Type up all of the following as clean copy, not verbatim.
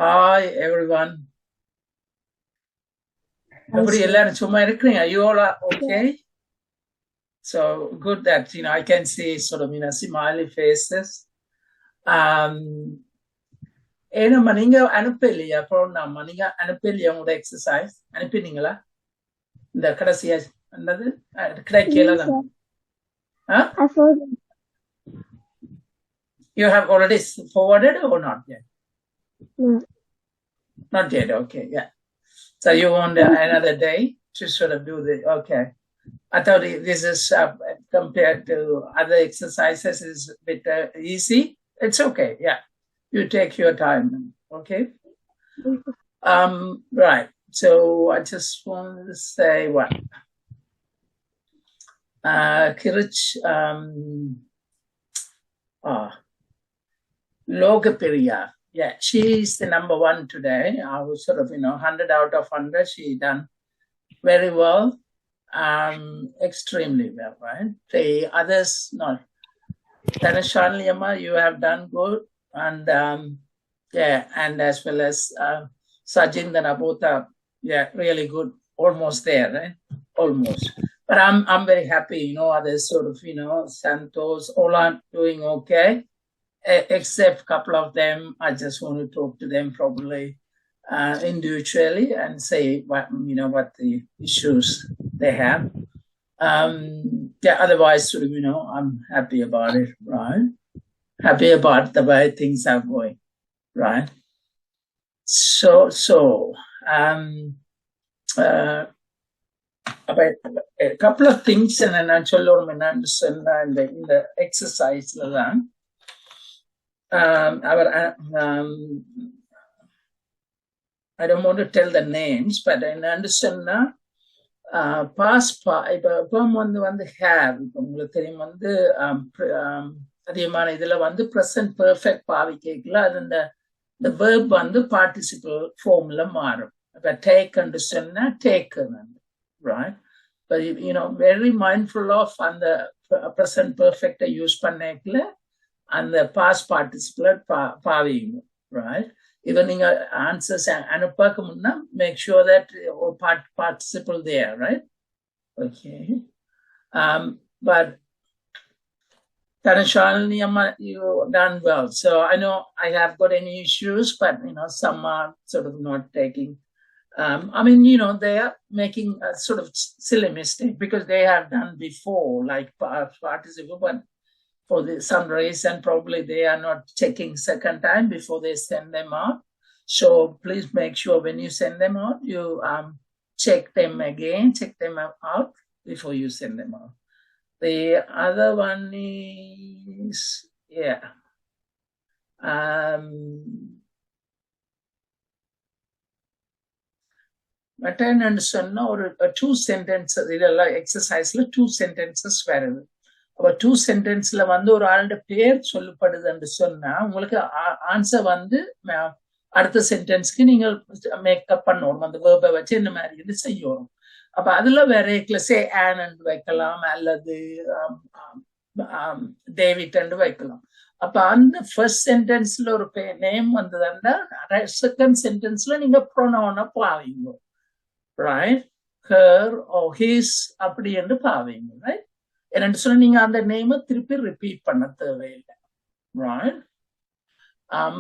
Hi everyone. Everybody எல்லாரும் சும்மா இருக்கிறீங்க? You all are okay? So good that I can see sort of smiley faces. ஏன்னா நீங்க அனுப்பலையா program? நீங்க அனுப்பலையா உங்களோட எக்ஸசைஸ் அனுப்பினீங்களா? இந்த கடைசியா என்னது கிடைக்கல தான். You have already forwarded or not yet? Not yet. Okay, yeah. So you want another day to sort of do the okay. I thought this is compared to other exercises is a bit easy. It's okay. Yeah, you take your time. Okay. Right. So I just wanted to say what Kirich Logoperiya. Yeah, she's the number one today. I was sort of 100 out of 100. She done very well. Extremely well, right? The others not. Tanashanliyama, you have done good, and yeah, and as well as Sajin and Abota, yeah, really good, almost there, right? Almost. But I'm very happy, others sort of, Santos, all are doing okay, except a couple of them. I just want to talk to them probably individually and say what what the issues they have. Yeah, otherwise, sort of, I'm happy about it, right? Happy about the way things are going, right? So about a couple of things and நான் சொல்லுவோம் என்னன்னு சொன்னா இந்த எக்ஸசைஸ்ல தான் அவர் I don't want to tell the names, but என்னன்னு சொன்னா இப்போ வந்து ஹேவ் உங்களுக்கு தெரியும் வந்து அதிகமான இதுல வந்து ப்ரெசன்ட் பெர்ஃபெக்ட் பாவிக்கல அது இந்த வேர்ப் வந்து பார்ட்டிசிபிள் ஃபார்ம்ல மாறும். இப்போ டேக்ன்னு சொன்னா take, right? But very mindful of அந்த present perfect யூஸ் பண்ணல அந்த past participle பாவிங்க, right? Even நீங்க answers அனுப்பக்கு முன்னா make sure that participle there, right? Okay. But Tanashalini Amma, you done well. So I know I have got any issues, but some are sort of not taking. I mean, they are making a sort of silly mistake because they have done before, like participle, but for some reason, probably they are not checking second time before they send them out. So please make sure when you send them out, you check them again, check them out before you send them out. The other one is, yeah. But என்னன்னு சொன்னா ஒரு 2 sentences இதெல்லாம் எக்ஸசைஸ்ல 2 sentences வருது. அப்ப 2 sentenceல வந்து ஒரு ஆளுடைய பேர் சொல்லப்படுதுன்னு சொன்னா உங்களுக்கு ஆன்சர் வந்து அடுத்த சென்டென்ஸ்க்கு நீங்க மேக்கப் பண்ணணும். அந்த வேர்பை வச்சு என்ன மாதிரி இது செய்யணும். அப்ப அதுல வேற சே ஆன் வைக்கலாம் அல்லது டேவிட் வைக்கலாம். அப்ப அந்த ஃபர்ஸ்ட் சென்டென்ஸ்ல ஒரு நேம் வந்ததுன்னா செகண்ட் சென்டென்ஸ்ல நீங்க ப்ரொனவுன பாவீங்க, right? Her or his அப்படி என்று பாவீங்க, right? என்னன்னு சொன்னா நீங்க அந்த நேம திருப்பி ரிப்பீட் பண்ண தேவையில்லை, right?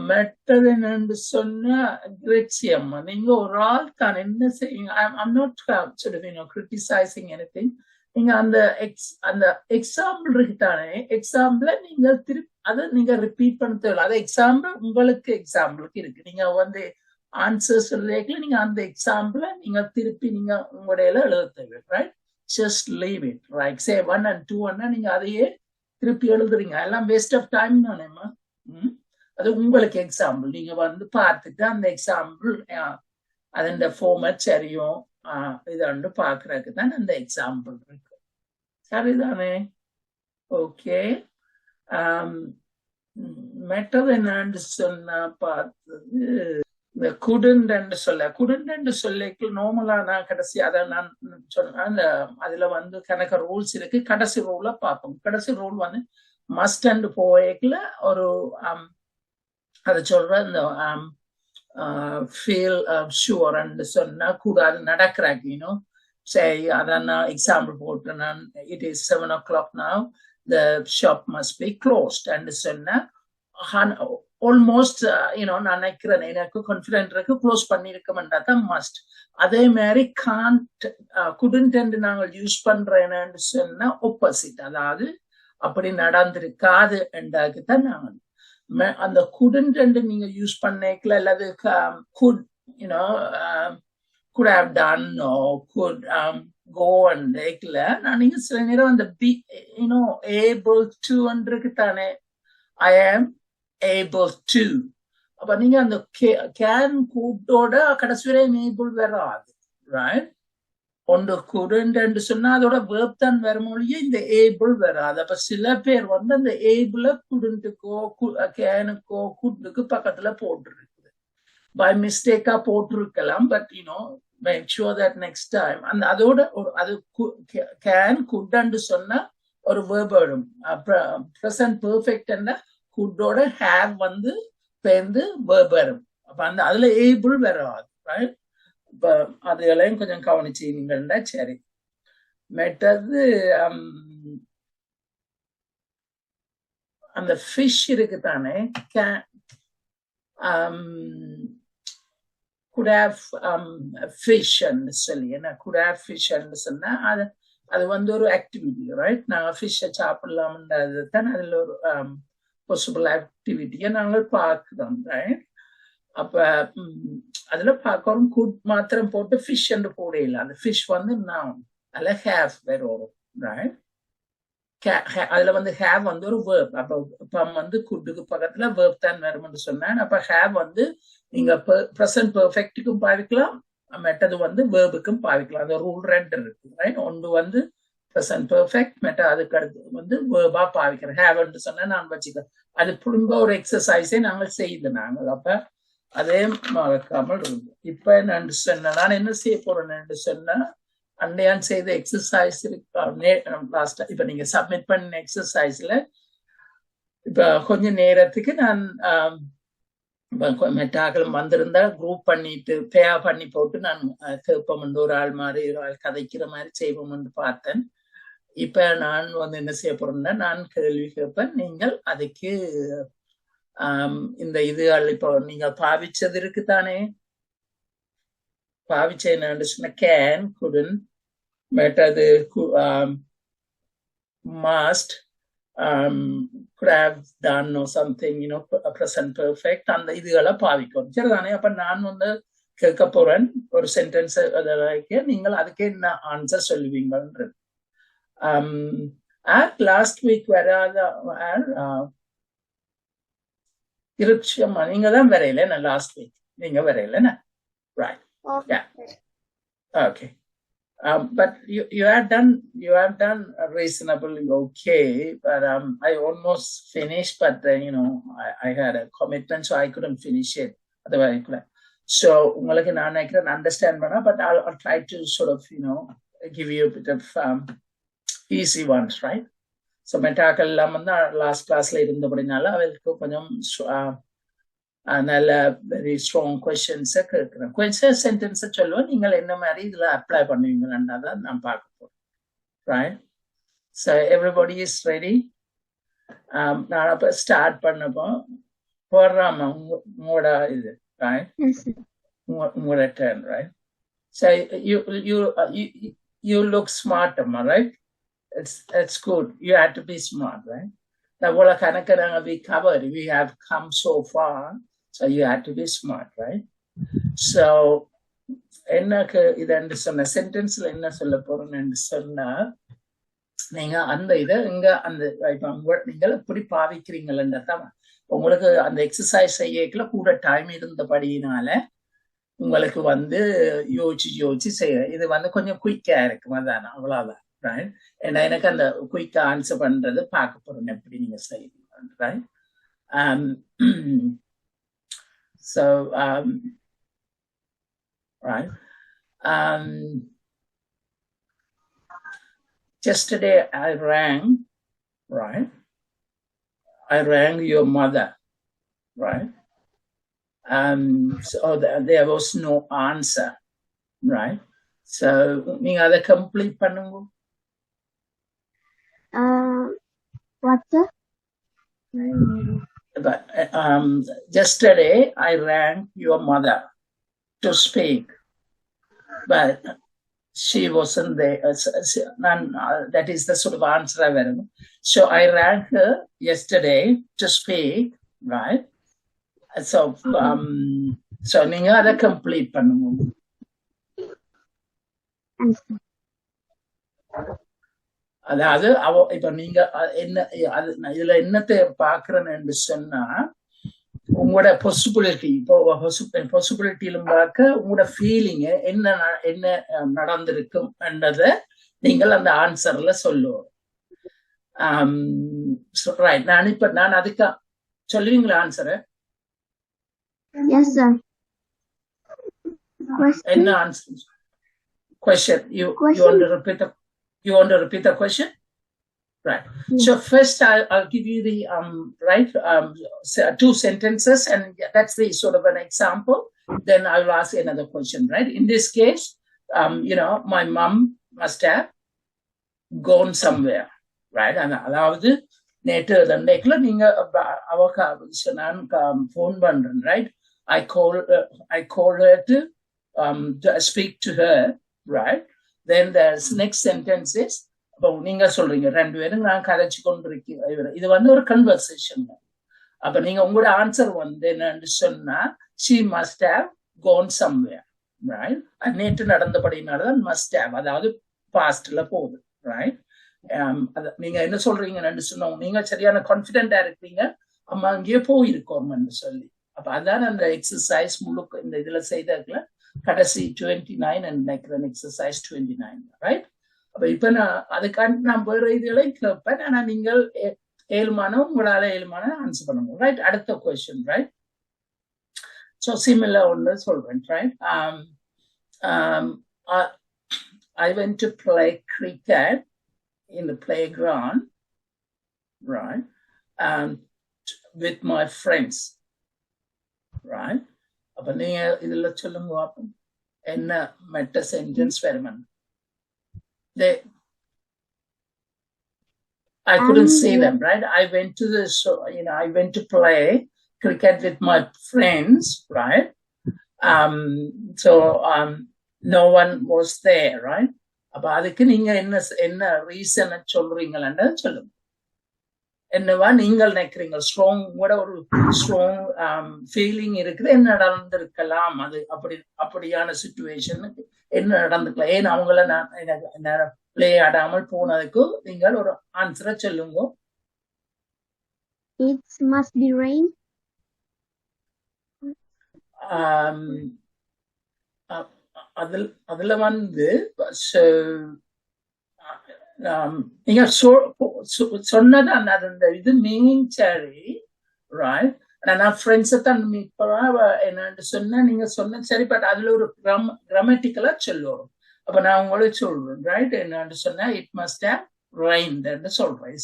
மெட்டது என்னன்னு சொன்னா கிரேட்சியம், நீங்க ஒரு ஆள் தான் என்ன செய்யுங்க. I'm not sort of criticizing anything. நீங்க அந்த எக்ஸாம்பிள் இருக்குதானே, எக்ஸாம்பிள நீங்க திருப்பி அதை நீங்க ரிப்பீட் பண்ண தேவையில்லை. அது எக்ஸாம்பிள் உங்களுக்கு எக்ஸாம்பிளுக்கு இருக்கு. நீங்க வந்து ஆன்சர் சொல்றதுல நீங்க அந்த எக்ஸாம்பிள நீங்க திருப்பி நீங்க உங்களுடைய எழுத தேவை, right? Just leave it, right? Say 1 and 2 நீங்க அதையே திருப்பி எழுதுறீங்க, எல்லாம் வேஸ்ட் ஆஃப் டைம் தானேம்மா. அது உங்களுக்கு எக்ஸாம்பிள், நீங்க வந்து பார்த்துட்டு அந்த எக்ஸாம்பிள் அதோட ஃபார்மேட் சரியும் இதை பாக்குறதுக்கு தான் அந்த எக்ஸாம்பிள் இருக்கு, சரிதானே? ஓகே. மெட்டது என்னன்னு சொன்னா பார்த்தது இந்த குடன்ட் சொல்லிக்கு நார்மலா நான் கடைசி அதை நான் சொன்னேன். அதுல வந்து கணக்க ரூல்ஸ் இருக்கு. கடைசி ரூல பார்ப்போம். கடைசி ரூல் வந்து மஸ்ட் அண்ட் போய்க்குல ஒரு அதை சொல்ற இந்த feel sure and சொன்னா கூடாது நடக்கிறாங்க, say அதான் example போட்டு it is 7 o'clock now, the shop must be closed and சொன்னா almost நான் நினைக்கிறேன் எனக்கு கான்ஃபிடென்ட் இருக்கு க்ளோஸ் பண்ணிருக்கமென்றதான் மஸ்ட். அதே மாதிரி can't couldn't என்று நாங்கள் யூஸ் பண்றேன்னு சொன்னா opposite, அதாவது அப்படி நடந்திருக்காது என்றாக்குதான் நாங்கள் அந்த couldn't என்று நீங்க யூஸ் பண்ணேக்கல அல்லது could could have done or could go and நான் நீங்க சில நேரம் அந்த be able to என்றுக்கு தானே I am able to, அப்ப நீங்க அந்த can could-ஓட கடைசி வரை able வராது, right? ஒன்று couldn't என்று சொன்னா அதோட verb தான் வருமொழியே இந்த able வராது. அப்ப சில பேர் அந்த able couldn't-க்கோ can-க்கோ could-க்கு பக்கத்துல போட்டிருக்குது. by mistake போட்டிருக்கலாம், but make sure that next time and அதோட அது can could என்று சொன்னா ஒரு verb வரும். present perfect என்ன could-ஓட have பேர்ந்து verb வரும். அப்ப அதுல able வராது, right? இப்ப அதுகளையும் கொஞ்சம் கவனிச்சீங்கன்னா சரி. மெட்டது அந்த ஃபிஷ் இருக்கு தானே, could have fish ன்னு சொல்லி என்ன could have fish ன்னு சொன்னா அது ஒரு ஆக்டிவிட்டி, ரைட்? நாங்க ஃபிஷ்ஷை சாப்பிடலாம்ன்றது தான் அதுல ஒரு possible activity நாங்கள் பார்க்கிறோம், ரைட்? அப்ப அதுல பார்க்கறோம் could மாத்திரம் போட்டு fish என்று போடையில அந்த fish noun, அதுல have வரும், ரைட்? அதுல have ஒரு verb. அப்ப could-க்கு பக்கத்துல verb தான் வரும்னு சொன்னேன். அப்ப have நீங்க present perfect-க்கும் பாவிக்கலாம், மெட்டது verb-க்கும் பாவிக்கலாம். அந்த ரூல் 2 இருக்கு, ரைட்? ஒன்று present perfect, மெட்ட அதுக்கு அடுத்து verb-ஆ பாவிக்கிறேன். have என்று சொன்னா நான் வச்சுக்கிறேன். அது புரிம்ப ஒரு எக்ஸசைஸை நாங்கள் செய்து அப்ப அதே மறக்காமல் இருக்கு. இப்ப நான் சொன்ன நான் என்ன செய்ய போறேன்னு சொன்னா அண்டையான் செய்த எக்ஸசைஸ் லாஸ்ட் இப்ப நீங்க சப்மிட் பண்ண எக்ஸசைஸ்ல இப்ப கொஞ்ச நேரத்துக்கு நான் மெட்டாக்களும் வந்திருந்தா குரூப் பண்ணிட்டு பேயா பண்ணி போட்டு நான் கேட்போம், ஒரு ஆள் மாதிரி ஒரு ஆள் கதைக்கிற மாதிரி செய்வோம்னு பார்த்தேன். இப்ப நான் என்ன செய்ய போறேன்னா நான் கேள்வி கேட்பேன், நீங்கள் அதுக்கு இந்த இதுகள் இப்போ நீங்க பாவிச்சது இருக்குதானே, பாவிச்ச என்ன சொன்ன can, couldn't, மெட்டது must, could have done or something, present perfect, அந்த இதுகளை பாவிக்கும், சரிதானே? அப்ப நான் கேட்க போறேன் ஒரு சென்டென்ஸ், நீங்கள் அதுக்கு என்ன ஆன்சர் சொல்லுவீங்கன்றது. லாஸ்ட் வீக் வராத இருச்சம்மா, நீங்க தான் வரையில லாஸ்ட் வீக் நீங்க வரையில, right? Yeah, okay. But you have done reasonably okay, but I almost finished, but I had a commitment, so I couldn't finish it. Otherwise, so உங்களுக்கு நான் நினைக்கிறேன் understand பண்ணா, but I'll try to sort of give you a bit of easy ones, right? So மெட்டாக்கள் எல்லாம் last கிளாஸ்ல இருந்தபடினால அவளுக்கு கொஞ்சம் நல்ல very strong questions கேட்கிறேன். கொஸ்டின் சென்டென்ஸ் சொல்லுவேன், நீங்கள் என்ன மாதிரி இதுல அப்ளை பண்ணுவீங்கன்னு நான் பார்க்க போறேன், right? So everybody is ready. நான் அப்ப ஸ்டார்ட் பண்ணப்போ போடுறாமா உங்களோட இது, ரைட்? உங்களோட turn, right? So you look smart, am I right? It's good. You have to be smart, right? Now, we covered. We have come so far, so you have to be smart, right? So, என்னக்கு இது சொன்ன சென்டென்ஸ்ல என்ன சொல்ல போறேன்னு சொன்னா, நீங்க அந்த இதை இங்க அந்த நீங்கள் எப்படி பாவிக்கிறீங்கன்றதான் உங்களுக்கு அந்த எக்ஸசைஸ் செய்யல கூட டைம் இருந்தபடியினால உங்களுக்கு யோசிச்சு செய்ய இது கொஞ்சம் குயிக்கா இருக்கும், அதான் அவ்வளவுதான், right? ஏன்னா எனக்கு அந்த குயிக்கா ஆன்சர் பண்றது பார்க்க போறேன் எப்படி நீங்க செய்வீங்க, right? So right, yesterday I rang, right? I rang your mother, right? So there was no answer, right? So நீங்க அதை complete பண்ணுங்க. What the? But yesterday I rang your mother to speak, but she wasn't there. That is the sort of answer I got. So I rang her yesterday to speak, right? So so நீங்க அதை complete பண்ணுங்க. அதாவது இப்ப நீங்க என்ன இதுல என்னத்தை பாக்குறேன்னு சொன்னா, உங்களோட பாசிபிலிட்டி, இப்போ பாசிபிலிட்டியிலும் பார்க்க உங்களோட ஃபீலிங் என்ன நடந்திருக்கும் என்றதை நீங்கள் அந்த ஆன்சர்ல சொல்லுவோம். ரைட், நான் அதுக்கு சொல்லுவீங்களா ஆன்சரை? என்ன answer? Question. You want to repeat the? You want to repeat the question? Right. So first I'll give you the two sentences, and that's the sort of an example. Then I will ask another question, right? In this case, my mom must have gone somewhere, right? And அதாவது நேற்று தண்டைக்குள்ள நீங்க அவக்கு நான் phone பண்றேன், right? I call her to speak to her, right? Then the next sentence is, அப்போ நீங்க சொல்றீங்க ரெண்டு பேரும் நான் கதைச்சு கொண்டிருக்கேன், இது ஒரு கன்வர்சேஷன். அப்ப நீங்க உங்களோட ஆன்சர் என்னன்னு சொன்னா, she must have gone somewhere, right? நேற்று நடந்தபடினாலதான் must have, அதாவது பாஸ்ட்ல போகுது, right? நீங்க என்ன சொல்றீங்கன்னு சொன்னா, நீங்க சரியான கான்பிடென்டா இருக்கீங்க, அம்மா அங்கேயே போயிருக்கோம்னு சொல்லி. அப்ப அதான் அந்த எக்ஸசைஸ் முழுக்க இந்த இதுல செய்ததுல கடைசி 29 நினைக்கிறேன், எக்ஸசைஸ் 29, ரைட்? அப்ப இப்ப நான் அதுக்காண்டி நான் வேற இதுகளையும் கேட்பேன், ஆனா நீங்கள் உங்களால ஏழுமான ஆன்சர் பண்ணுங்க, ரைட்? அடுத்த கொஸ்டின், ரைட்? ஸோ சிமிலர் ஒன்று சொல்றேன், right? I went to play cricket in the playground, right? With my friends, right? அப்ப நீங்க இதுல சொல்லுங்க பாப்போம், என்ன மெட்ட sentence வருமன்? I couldn't see them, right? I went to the show, I went to play cricket with my friends, right? So no one was there, right? அப்ப அதுக்கு நீங்க என்ன ரீசன் சொல்றீங்களா சொல்லுங்க. என்னவா நீங்கள் நினைக்கிறீங்க? ஒரு ஸ்ட்ராங் ஃபீலிங் இருக்குது, என்ன நடந்திருக்கலாம், அது அப்படியான சிச்சுவேஷனுக்கு என்ன நடந்துக்கலாம், ஏன் அவங்கள நான் பிளே ஆடாமல் போனதுக்கு நீங்கள் ஒரு ஆன்சரை சொல்லுங்க. It must be rain. அதுல நீங்க சொன்னது அந்த இது மீனிங் சரி, ரைட்? நான் ஃப்ரெண்ட்ஸை தான் மீட் பண்ண என்னன்னு சொன்ன, நீங்க சொன்ன சரி, பட் அதுல ஒரு கிராமட்டிக்கலா சொல்லுவோம். அப்ப நான் உங்களுக்கு சொல்றேன், ரைட்? என்னன்னு சொன்னா, இட் மஸ்ட் ஹேவ் ரெயின்ட் சொல்றேன்.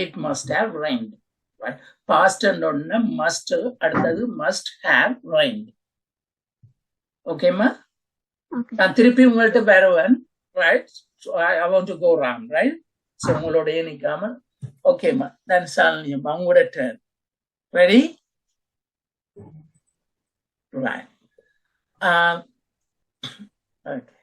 It must have rained, right? Past ஒன்னு மஸ்ட், அடுத்தது மஸ்ட் ஹேவ் ரெயின்ட். ஓகேமா? நான் திருப்பி உங்கள்கிட்ட வருவேன், right? So I want to go around, right? So உங்களோட நிக்காம, ஓகேமா? Then Shalini, உங்களோட turn. Ready? Right. Okay.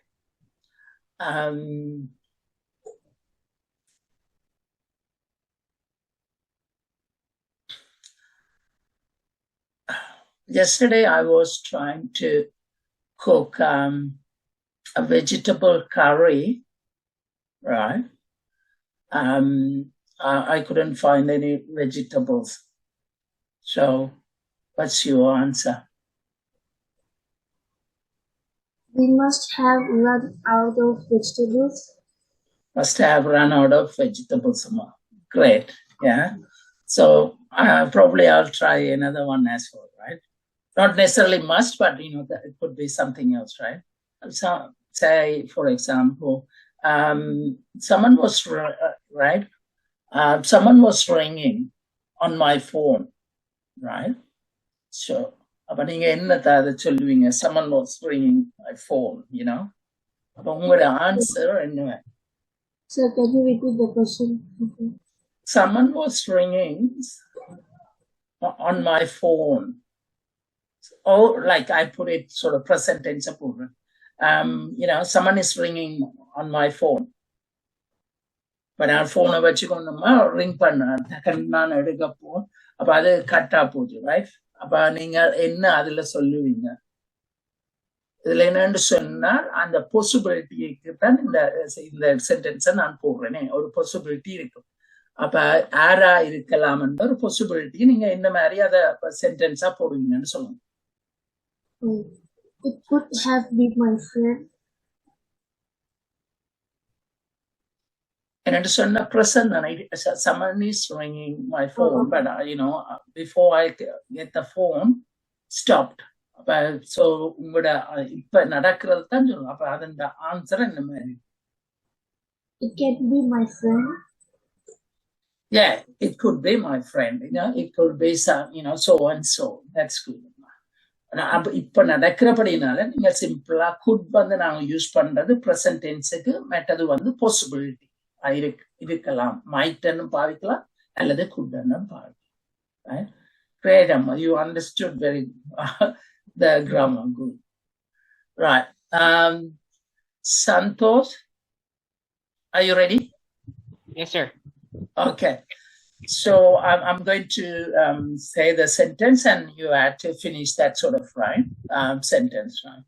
Yesterday I was trying to cook a vegetable curry, right? I couldn't find any vegetables. So what's your answer? We must have run out of vegetables. Must have run out of vegetables. Great. Yeah. So probably I'll try another one as well, right? Not necessarily must, but it could be something else, right? So, say, for example, someone was right. Someone was ringing on my phone, right? So அப்ப நீங்க என்னத்தை அதை சொல்லுவீங்க? Someone was ringing my phone, you know. அப்ப உங்களோட answer என்ன? Sir, can you repeat the question? Someone was ringing on my phone. Or like I put it sort of present tense. You know, someone is ringing on my phone. But நான் போனை வச்சுக்கொண்டோமா ring பண்ண நான் எடுக்க phone அப்ப அது கட்டா போச்சு, right? அப்ப நீங்க என்ன அதுல சொல்லுவீங்க? இதுல என்னன்னு சொன்னா அந்த பாசிபிலிட்டிக்கு தான் இந்த சென்டென்ஸை நான் போடுறேனே. ஒரு பாசிபிலிட்டி இருக்கும். அப்ப யாரா இருக்கலாம் என்ற ஒரு பாசிபிலிட்டி நீங்க என்ன மாதிரி அதை சென்டென்ஸா போடுவீங்கன்னு சொல்லுங்க. It could have been my friend. And சொன்ன present, someone is ringing my phone, but you know, before I get the phone, stopped. So உங்களோட இப்ப நடக்கிறது தான் சொல்லுங்க. அப்ப அதோட ஆன்சர் என்ன மாதிரி? It can be my friend. Yeah, it could be my friend. You know, it could be some, you know, so and so. That's good. இப்ப நடக்கிறபடினால நீங்க சிம்பிளா குட் வந்து நாங்க யூஸ் பண்றது பிரசன்ட் டென்ஸுக்கு, மற்றது வந்து பாசிபிலிட்டி இருக்கலாம். மைட்ன்னு பாவிக்கலாம் அல்லது குட்ன்னு பாவிக்கலாம். Great, Amma. You understood very the grammar. Good. Right. Santosh, are you ready? Yes, sir. Okay. So I'm going to say the sentence and you have to finish that sort of sentence, right?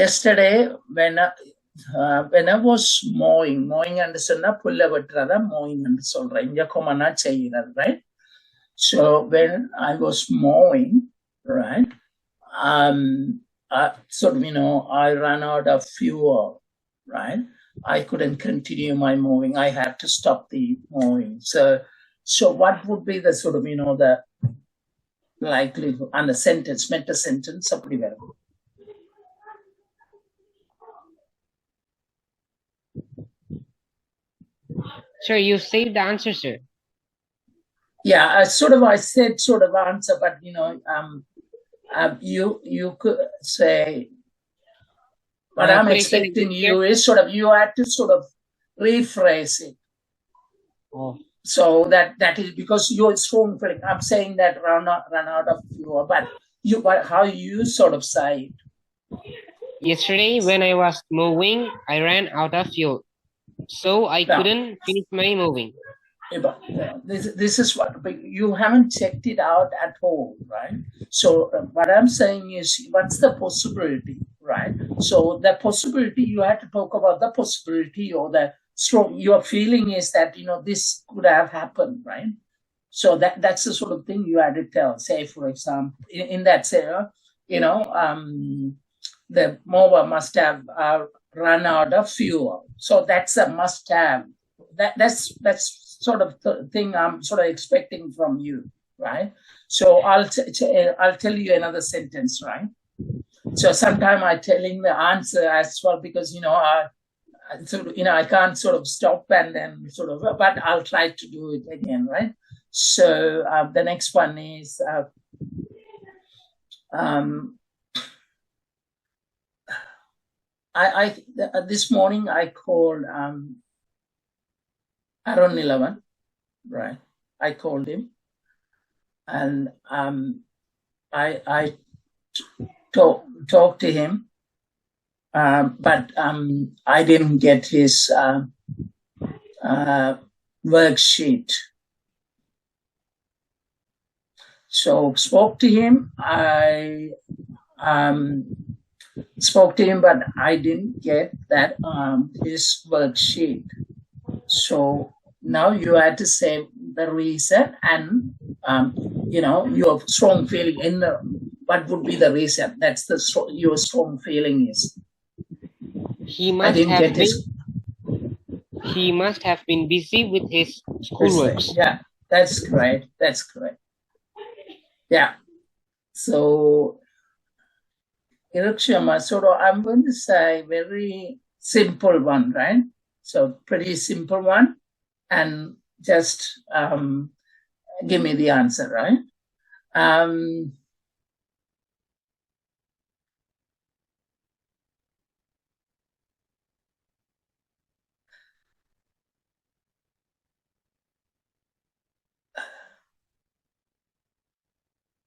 Yesterday when I was mowing and சொன்னா புல்ல வெட்டுறதா mowing ன்னு சொல்றேன். இங்க கொமனா செய்யறது, right? So when I was mowing, right, sort of, you know, I ran out of fuel, right? I couldn't continue my mowing. I had to stop the mowing. So what would be the sort of, you know, the likelihood and the sentence, meta sentence, அப்படி வரும். Sir, you saved the answer, sir. Yeah, I said sort of answer, but you know, you could say, what I'm expecting you is sort of, you have to sort of rephrase it. Oh. So that is because you're strong feeling. I'm saying that run out of fuel, but how you sort of say it. Yesterday when I was mowing, I ran out of fuel, so I couldn't finish my mowing. This is what, but you haven't checked it out at all, right? So what I'm saying is, what's the possibility, right? So the possibility, you have to talk about the possibility, or the strong, your feeling is that, you know, this could have happened, right? So that's the sort of thing you had to tell. Say, for example, in that scenario, you know, the mower must have run out of fuel. So that's a must have. That's sort of thing I'm sort of expecting from you, right? So I'll tell you another sentence, right? So sometime I telling the answer as well, because you know I can't sort of stop and then sort of, but I'll try to do it again, right? So the next one is this morning I called around 11, right? I called him and I talked to him, but I didn't get his worksheet. So spoke to him. Spoke to him, but I didn't get that his worksheet. So now you had to say the reason and you know, your strong feeling in the, what would be the reason? That's your strong feeling is. He must have been busy with his schoolwork. Yeah, that's great. That's correct. Yeah. So Irukshama. So I'm going to say very simple one, right? So pretty simple one, and just give me the answer, right?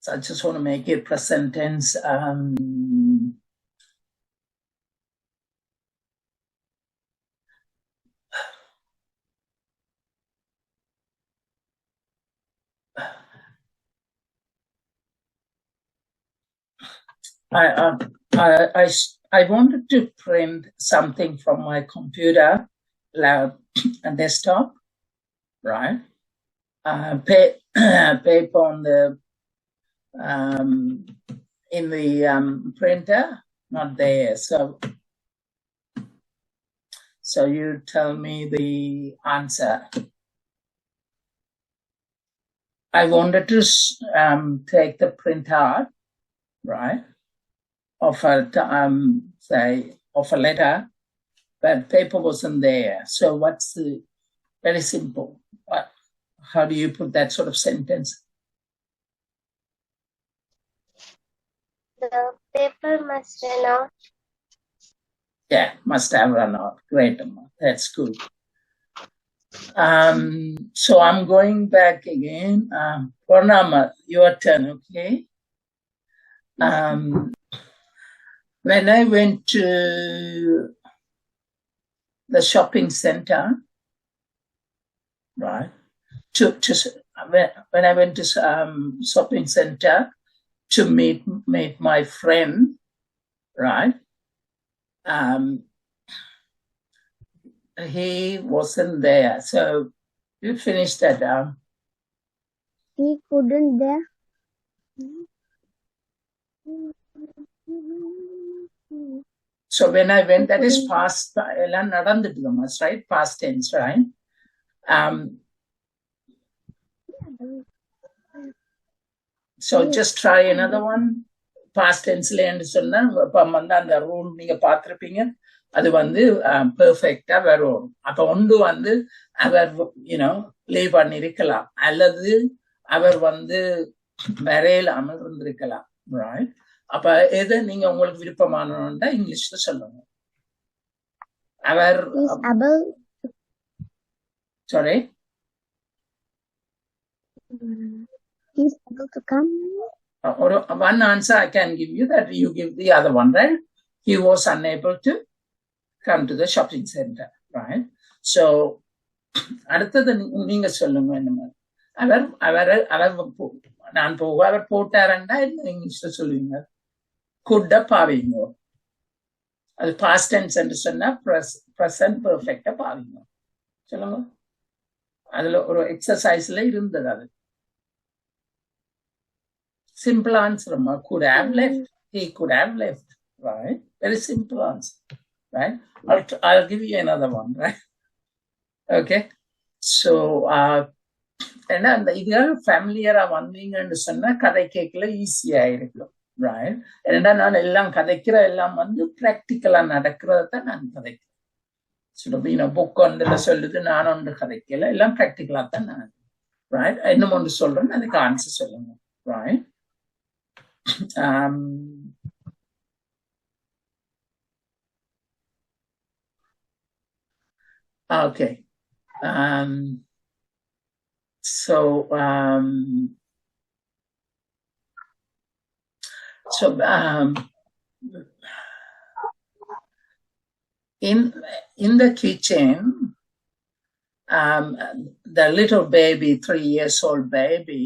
So I just want to make it present tense. I wanted to print something from my computer, lab, and desktop, right? Paper on the in the printer, not there. So you tell me the answer. I wanted to take the printout, right, of a letter, but paper wasn't there. So what's the very simple? How do you put that sort of sentence? The paper must run out. Yeah, must have run out. Great, Amma. That's good. So I'm going back again. Purnama, your turn, okay? When I went to the shopping center, right? When I went to shopping center to meet my friend, right? He wasn't there. So you finish that down. He couldn't there. So when I went, that is past, right? Past tense, right? So just try another one. Past tense the rule நீங்க பார்த்திருப்பீங்க அது பெர்ஃபெக்ட்டா வரும் அப்ப ஒன்று அவர் leave பண்ணிருக்கலாம் அல்லது அவர் வரையிலாமல் இருந்திருக்கலாம் right அப்ப எது நீங்க உங்களுக்கு விருப்பமானோண்டா இங்கிலீஷ்ல சொல்லுங்க அவர் sorry he's able to come. One answer I can give you that you give the other one, right? He was unable to come to the shopping center, right? So, அடுத்தது நீங்க சொல்லுங்க என்ன நான் அவர் போட்டாரண்டா என்ன இங்கிலீஷ்ல சொல்லுவீங்க குட்ட பாவீங்க அது பாஸ்ட் டென்ஸ் என்று சொன்னா பிரசன்ட் பெர்ஃபெக்ட்டா பாவீங்க சொல்லுங்க அதுல ஒரு எக்ஸசைஸ்ல இருந்தது அது simple answer, could have left. He could have left, right? Very simple answer, right? I'll give you another one, right? Okay. So, and then the familiar வந்தீங்கன்னு சொன்னா கதை கேட்கல ஈஸியா இருக்கும், right? ஏன்னா நான் எல்லாம் கதைக்கிற எல்லாம் பிராக்டிக்கலா நடக்கிறதான் நான் கதைக்கிறேன். So, புக் ஒன்றுல சொல்லுது நான் ஒன்று கதைக்கல எல்லாம் பிராக்டிக்கலா தான் நான், right? இன்னும் ஒன்று சொல்றேன் அதுக்கு ஆன்சர் சொல்லுங்க, right? Okay. So in the kitchen, the little baby, 3 years old baby,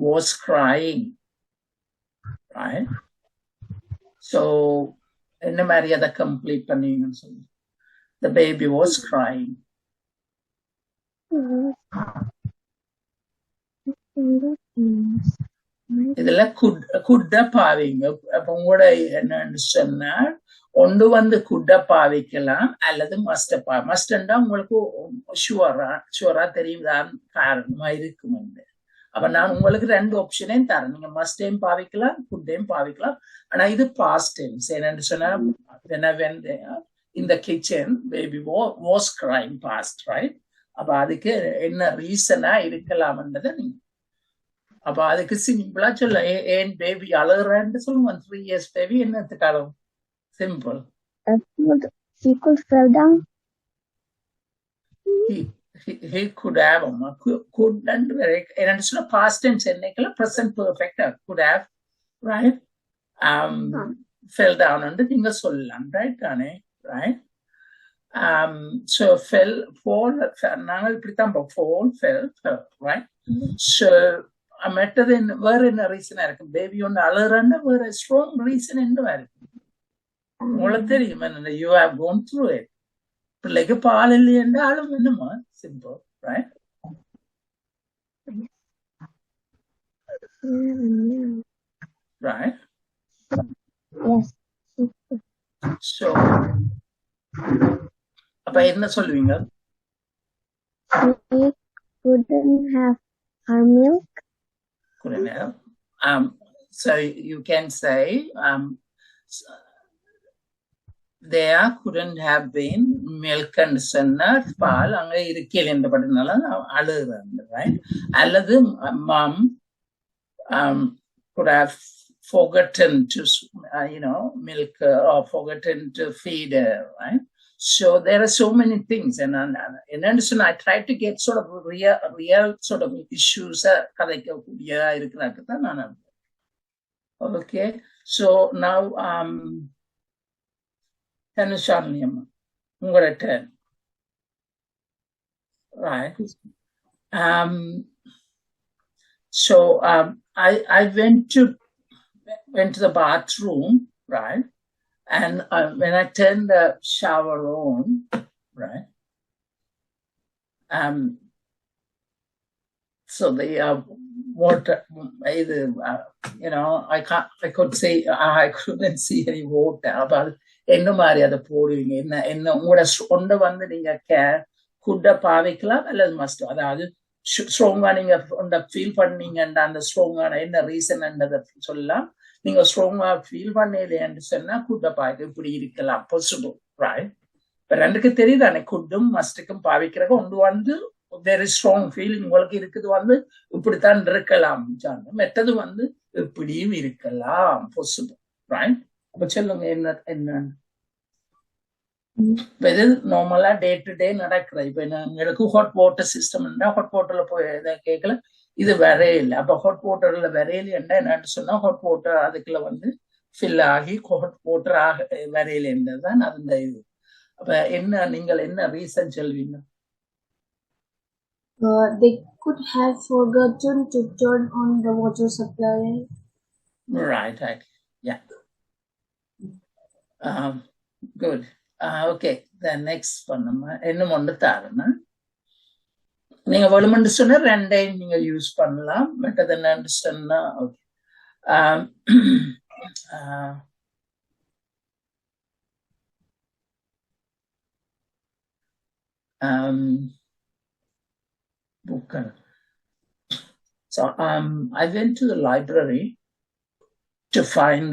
was crying. Right? So, என்ன மாதிரி அதை கம்ப்ளீட் பண்ணீங்கன்னு சொல்லி the baby was crying. இதுல குட்ட பாவிங்க அப்ப உங்களோட என்னன்னு சொன்னா ஒன்று குட்ட பாவிக்கலாம் அல்லது மஸ்டண்டா உங்களுக்கு ஷுவரா தெரியுதான் காரணமா இருக்கும். அப்ப நான் உங்களுக்கு 2 ஆப்ஷனையும் தரேன். நீங்க மஸ்ட் டைம் பாவிக்கலாம், குட் டைம் பாவிக்கலாம். ஆனா இது பாஸ்ட் டைம்ஸ். என்னன்னு சொன்னா when I went there in the kitchen baby was crying past, right? அப்ப அதுக்கு என்ன ரீசனா இருக்கலாம்ன்றதை நீங்க அப்ப அதுக்கு சிம்பிளா சொல்ல ஏன் பேபி அழுகுறான்னு சொல்லுங்க. 3 years பேபி என்னத்துக்காக simple. He could fell down. He could have could and என்னன்னு சொன்னா past tense என்னைக்குல present perfect could have, right? Fell down and நீங்க சொல்லலாம், right தானே, right? So fell, fall, நாங்கள் இப்படித்தான் fall, fell, right? So மற்றது வேற என்ன ரீசனா இருக்கு? பேபி ஒன்று அழுறான்னு வேற ஸ்ட்ராங் ரீசன் என்ன இருக்கு? உங்களுக்கு தெரியும் என்ன? You have gone through it. பிள்ளைக்கு பால் இல்லையென்று ஆளும் என்னமா simple, right? Right? Yes. So அப்ப என்ன சொல்லுவீங்க? He couldn't have her milk. Couldn't have. So you can say there couldn't have been milk and சொன்னா பால் அங்க இருக்கல என்ற பட்டனால அழுகுறாங்க, right? அல்லது mom could have forgotten to milk or forgotten to feed her, right? So there are so many things, and understand I try to get sort of real sort of issues கதைக்கக்கூடிய இருக்கிறாங்க தான் நான். Okay, so now Tanusharni amma, உங்களோட turn, right? So I went to the bathroom, right? And when I turned the shower on, right? So the water, either I couldn't see any water. But என்ன மாதிரி அதை போடுவீங்க? என்ன உங்களோட ஒன்றை வந்து நீங்க குட்ட பாவிக்கலாம் அல்லது மஸ்ட், அதாவது ஸ்ட்ராங்கா நீங்க ஃபீல் பண்ணீங்கன்ற அந்த ஸ்ட்ராங்கான என்ன ரீசன்ன்றதை சொல்லலாம். நீங்க ஸ்ட்ராங்கா ஃபீல் பண்ணலைன்னு சொன்னா குட்ட பாய்க்கு இப்படி இருக்கலாம் பாசிபிள், ரைட்? இப்ப ரெண்டுக்கு தெரியுதானே, குட்டும் மஸ்டுக்கும் பாவிக்கிறக்க ஒன்று வந்து வெரி ஸ்ட்ராங் ஃபீலிங் உங்களுக்கு இருக்குது வந்து இப்படித்தான் இருக்கலாம், மெட்டது வந்து இப்படியும் இருக்கலாம் பாசிபிள், ரைட்? அப்ப சொல்லுங்க என்ன இது நார்மலா டே டு டே நடக்குற. இப்ப எங்களுக்கு ஹாட் வாட்டர் சிஸ்டம் ஹாட் வாட்டர்ல போய் கேட்கல, இது வரையில. அப்ப ஹாட் வாட்டர்ல வரையில என்னன்னு சொன்னா ஹாட் வாட்டர் அதுக்குள்ள வந்து ஃபில் ஆகி ஹாட் வாட்டர் வரையிலன்றதுதான் அந்த இது. அப்ப என்ன நீங்கள் என்ன ரீசன் சொல்வீங்க? They could have forgotten to turn on the water supply. Right. Yeah. Good. Okay. The next one இன்னும் ஒன்று தாருன்னா நீங்க வேணுமென்று சொன்னா ரெண்டையும் நீங்க யூஸ் பண்ணலாம். மற்றது என்னன்னு சொன்னா okay. Book. So I went to the library to find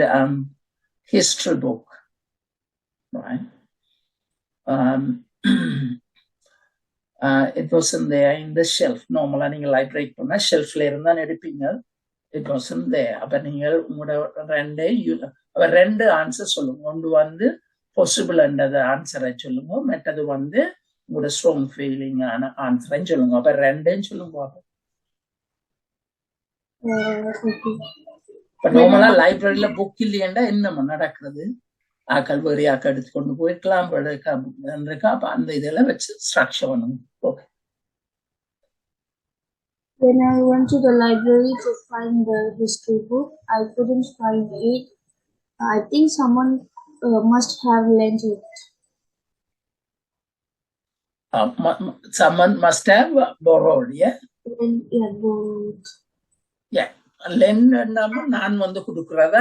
history book, right? It wasn't there in the shelf. Normally நீங்க லைப்ரரி போனா ஷெல்ஃப்ல இருந்தா எடுப்பீங்க. It wasn't there. அப்ப நீங்க உங்களோட ரெண்டு ஆன்சர் சொல்லுங்க. ஒன்று வந்து பாசிபிள் என்றது ஆன்சரை சொல்லுங்க, மற்றது வந்து உங்களோட ஸ்ட்ராங் ஃபீலிங் ஆன ஆன்சரை சொல்லுங்க. அப்ப ரெண்டையும் சொல்லுங்க. இப்ப நார்மலா லைப்ரரியில புக் இல்லையண்டா என்னமா நடக்கிறது? ஆக்கள் வேறு ஆக்கள் எடுத்து கொண்டு போயிருக்கலாம், அப்ப அந்த இதெல்லாம் வச்சு ஸ்ட்ரக்சர் பண்ணுங்க. Okay. When I went to the library to find the history book, I couldn't find it. I think someone must have lent it. Someone must have borrowed, yeah? Yeah, borrowed. Yeah. Len நான் வந்து கொடுக்கறதா,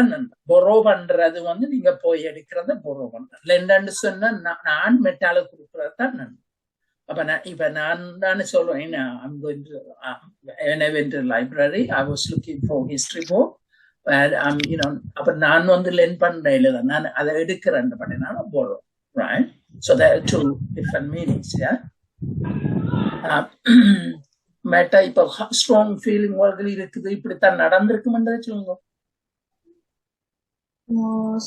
Borough பண்றது வந்து நீங்க போய் எடுக்கிறத Borough பண்ற. லென்னு சொன்னா நான் மெட்டால கொடுக்கறதா நான். இப்ப நான் சொல்றேன், I'm going to when I went to the library, I was looking for history book where அப்ப நான் வந்து லெர்ன் பண்றேன் இல்ல, நான் அதை எடுக்கிறேன் பண்ணேன் போறோம், right? So there are two different meanings, yeah. மேட்டா இப்ப ஸ்ட்ராங் ஃபீலிங் உங்களுக்கு இருக்குது, இப்படித்தான் நடந்திருக்குமென்றதை சொல்லுங்க.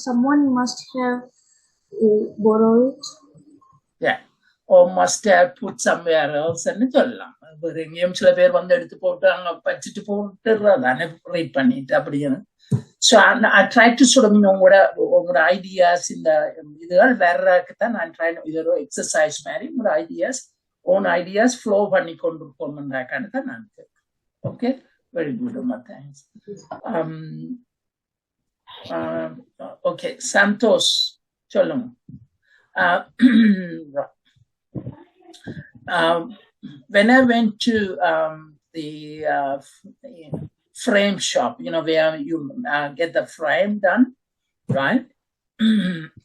Someone must have borrowed it. Yeah. Or must have put somewhere else ன்னு சொல்லலாம். எங்கேயும் சில பேர் வந்து எடுத்து போட்டு அங்க வச்சுட்டு போட்டுறாதானே ரீட் பண்ணிட்டு அப்படின்னு. So I try to sort of உங்களோட ஐடியாஸ் இந்த இதுகள் வேறதான் நான் ட்ரை, இது ஒரு எக்ஸசைஸ் மாதிரி உங்களோட ஐடியாஸ் ஓன் ஐடியாஸ் ஃப்ளோ பண்ணி கொண்டு இருக்கணும்னாக்கான்னு தான் நான் கேட்கிறேன். ஓகே, வெரி குட் அம்மா, தேங்க்ஸ். ஓகே, சந்தோஷ் சொல்லுங்க. When I went to the frame shop, where you get the frame done, right?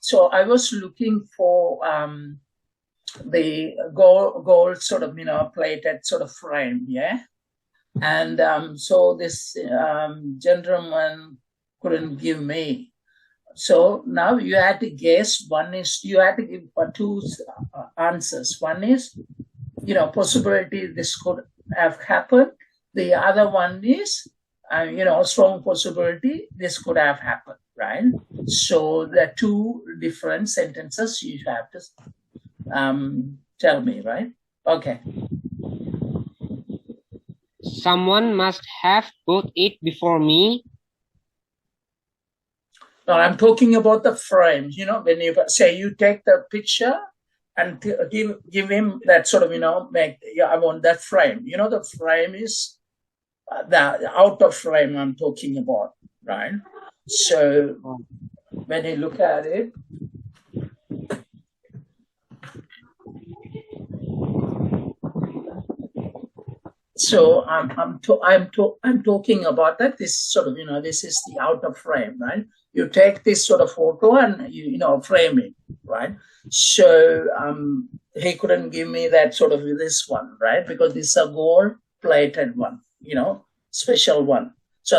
So I was looking for the gold sort of, plated sort of frame, yeah? And so this gentleman couldn't give me. So now you had to guess. One is you had to give two answers. One is, possibility this could have happened. The other one is, strong possibility this could have happened, right? So there are two different sentences you have to tell me, right? Okay. Someone must have put it before me. No, I'm talking about the frame. When you say you take the picture and give him that sort of, I want that frame. The frame is the outer frame I'm talking about, right? So when you look at it, so I'm talking about that. This sort of, this is the outer frame, right? You take this sort of photo and you frame it, right? So he couldn't give me that sort of this one, right? Because this is a gold plated one, special one. So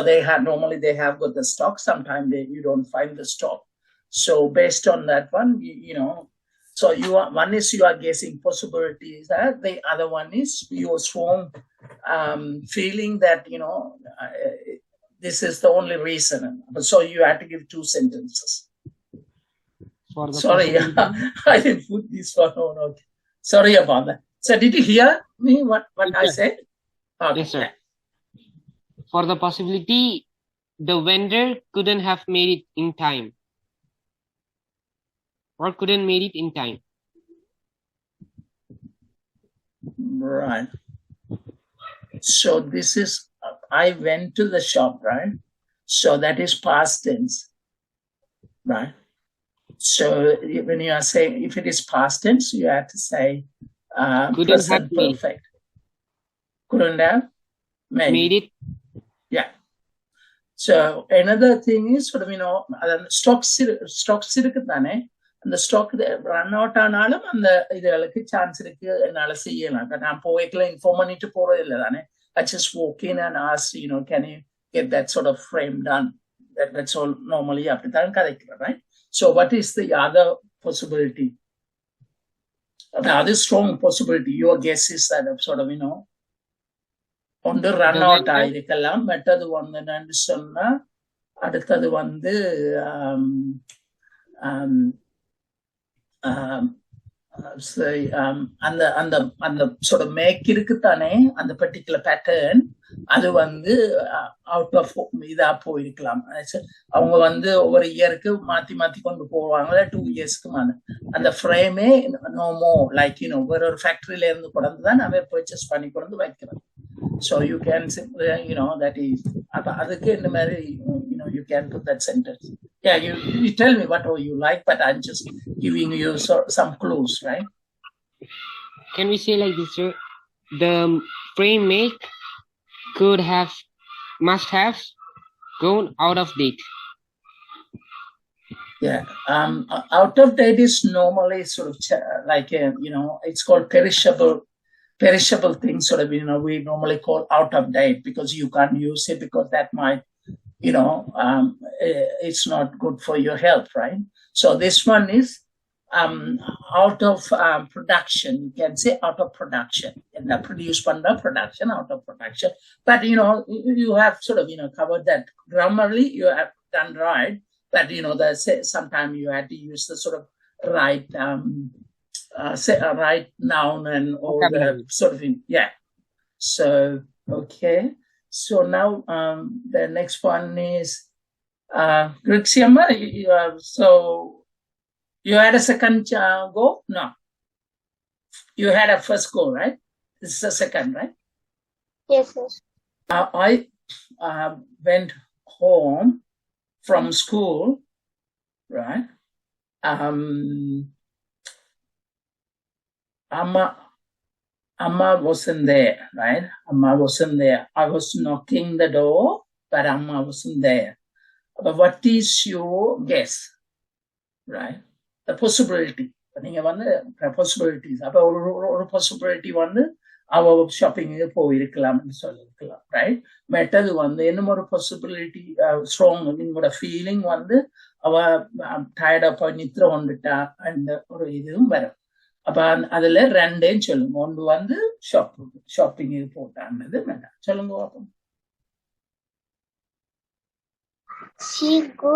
normally they have got the stock. Sometimes you don't find the stock. So based on that one, so one is you are guessing possibilities, that the other one is your strong feeling that this is the only reason. So you have to give two sentences. Sorry, I didn't put this one on. Okay. Sorry about that. So did you hear me what yes, I said? Okay. Yes, sir. For the possibility, the vendor couldn't have made it in time. Or couldn't made it in time. Right. So this is, I went to the shop, right? So that is past tense, right? So when you are saying, if it is past tense, you have to say present perfect. Couldn't have made it. Yeah. So another thing is sort of, stocks இருக்குதானே, அந்த stock run out ஆனாலும் அந்த இதுகளுக்கு chance இருக்கு, என்னால செய்யலாம். நான் போய்க்கல inform பண்ணிட்டு போறது இல்லை தானே. I just walk in and ask, can you get that sort of frame done? That's all normally அப்படித்தான் கதைக்கிறேன், right? So what is the other possibility? The other strong possibility, your guess is that sort of, ஒன்று run out ஆயிருக்கலாம், மற்றது வந்து என்னன்னு சொன்னா, அடுத்தது வந்து அந்த sort of மேக் இருக்குத்தானே, அந்த பர்டிகுலர் பேட்டர்ன், அது வந்து அவுட் ஆஃப் இதா போயிருக்கலாம். அவங்க வந்து ஒவ்வொரு இயருக்கு மாத்தி மாத்தி கொண்டு போவாங்க, 2 இயர்ஸ்க்கு அந்த ஃப்ரேமே நோமோ லைக் வேற ஒரு ஃபேக்டரியில இருந்து கொண்டுதான் அவன் பர்ச்சேஸ் பண்ணி கொண்டு வைக்கிறான். So you can simply, that is, அதுக்கு இந்த மாதிரி, you can put that sentence. Yeah, you tell me what you like, but I'm just giving you some clues, right? Can we say like this, sir? The frame make must have gone out of date. Yeah. Out of date is normally sort of like it's called perishable things. Sort of we normally call out of date because you can't use it because that might it's not good for your health, right? So this one is out of production. You can say out of production, and produce panda production, out of production. But you have sort of covered that grammarly. You have done right, but sometimes you had to use the sort of right right noun and all the sort of thing. Yeah. So okay. So now the next one is Grixiama. So you had a second go? No. You had a first go, right? This is a second, right? Yes, yes. I went home from school, right? Amma wasn't there, right? Amma wasn't there. I was knocking the door, but Amma wasn't there. But what is your guess, right? The possibility. நீங்க வந்து possibilities. அப்ப ஒரு possibility வந்து அவ shopping போயிருக்கலாம்னு சொல்லிருக்கலாம், right? மெட்டது வந்து என்ன ஒரு possibility strong உங்களோட ஃபீலிங் வந்து அவ டயர்டா போய் நித்திர வந்துட்டா அந்த ஒரு இதுவும் வரும். அப்ப அதுல ரெண்டையும் சொல்லுங்க. ஒன்று வந்து ஷாப்பிங் போட்டான்னது வேண்டாம் சொல்லுங்க பாப்போம்.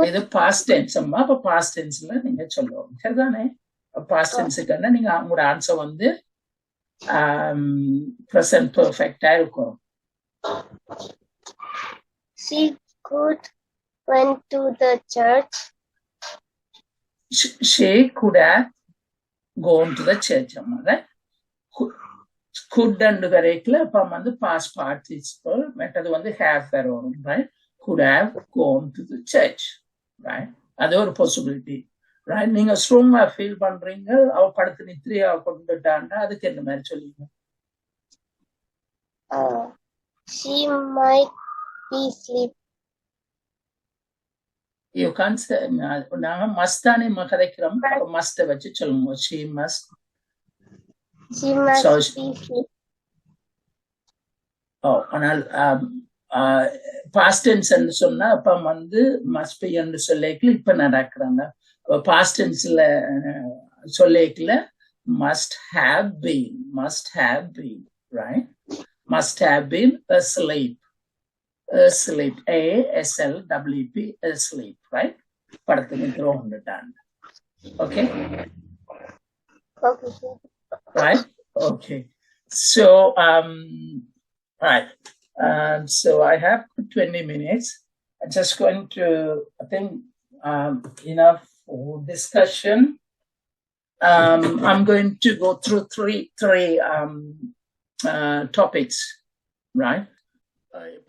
இது பாஸ்ட் டென்ஸ் அம்மா. அப்ப பாஸ்ட் டென்ஸ்ல நீங்க சொல்லுவோம், சரிதானே? பாஸ்ட் டென்ஸுக்கு நீங்க உங்களோட ஆன்சர் வந்து present perfect இருக்கும். She could went to the church. She could have gone to the church, right? Could and correctly அப்ப வந்து past participle மெட்டது வந்து have வரும், right? Could have gone to the church, right? அது ஒரு possibility, right? நீங்க ஸ்ட்ராங்கா feel பண்றீங்க அவ படுத்து நித்திரையா கொண்டுட்டாண்டா அதுக்கு என்ன மாதிரி சொல்லுவீங்க? She might be sleep. You can't say நாங்க must தானே கதைக்கிறோம். must வச்சு சொல்லுங்க. She must be sleep. ஆனால் past tense ன்னு சொன்னா அப்ப வந்து must be என்று சொல்லிக்கல இப்ப நடக்கிறாங்க. past tenseல சொல்லிக்கல must have been, right? Must have been asleep, ASLEEP, asleep, right? படுத்து நித்திர வந்துட்டாங்க. Okay, right? Okay, so right. So I have 20 minutes. I'm just going to, I think, enough for discussion. I'm going to go through three topics, right?